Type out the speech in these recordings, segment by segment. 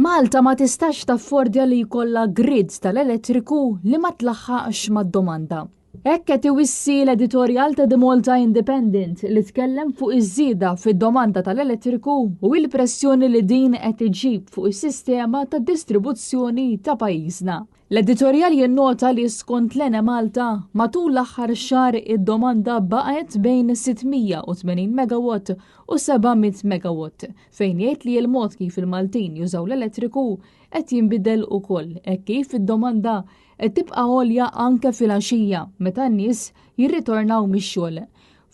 Malta ma tistax taffordja li jkollha grid tal-elettriku li ma tlaħħaqx mad-domanda. Hekk qed iwissi l-editorjal ta' The Malta Independent li tkellem fuq iż-żieda fid-domanda tal-elettriku u l-pressjoni li din qed iġib fuq is-sistema tad-distribuzzjoni ta' pajjiżna. L-editorjal jinnota li skont l-Ene Malta matul l-aħħar xahar id-domanda baqgħet bejn 680 megawatt u 700 megawatt, fejn jgħid li l-mod kif il-Maltin jużaw l-elettriku qed jinbidel ukoll hekk kif id-domanda qed tibqa' għolja anke fil-għaxija meta n-nies jirritornaw mix-xogħol.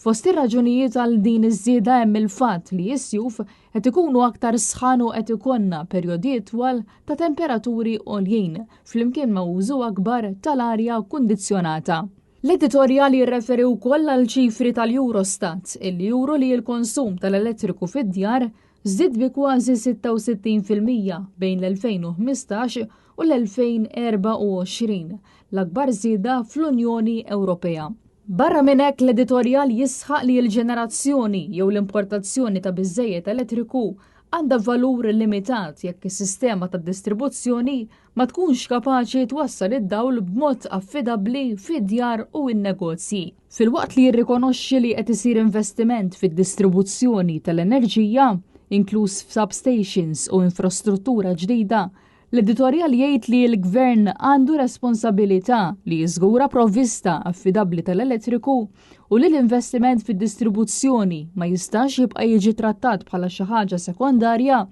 Fost ir-raġunijiet għal din iż-żieda hemm il-fatt li s-sjuf qed ikunu aktar sħan u qed ikollna perjodi itwal ta' temperaturi għoljin flimkien ma' użu akbar tal-arja kundizzjonata. L-editorjali jirreferi wkoll għal ċifri tal-Eurostat illi juru li l-konsum tal-elettriku fid-djar żdied bi kważi 66% bejn l-2015 u l-2024, l-akbar żieda fl-Unjoni Ewropea. Barra minn hekk l-editorjal jisħaq li l-ġenerazzjoni jew l-importazzjoni ta' biżżejjed elettriku għandha valur limitat jekk is-sistema tad-distribuzzjoni ma tkunx kapaċi twassal id-dawl b'mod affidabbli fid-djar u n-negozji. Filwaqt li jirrikonoxxi li qed isir investiment fid-distribuzzjoni tal-enerġija, inkluż f'substations u infrastruttura ġdida, l-editorjal jgħid li l-Gvern għandu responsabilità li jiżgura provvista affidabbli tal-elettriku u li l-investiment fid-distribuzzjoni ma jistax jibqa' jiġi trattat bħala xi ħaġa sekondarja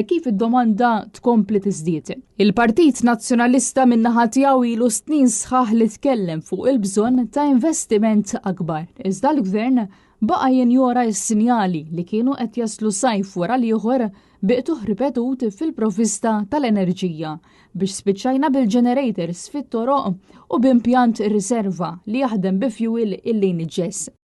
kif id-domanda tkompli tiżdied. Il-Partit Nazzjonalista min-naħa tiegħu ilu snin sħaħ li tkellem fuq il-bżonn ta' investiment akbar. Iżda l-Gvern baqa' jinjora s-sinjali li kienu qed jaslu sajf wara l-ieħor biqtuh ripetut fil-provvista tal-enerġija biex spiċċajna bil-generators fit-toroq u b'impjant riserva li jaħdem bi fuel illi niġġess.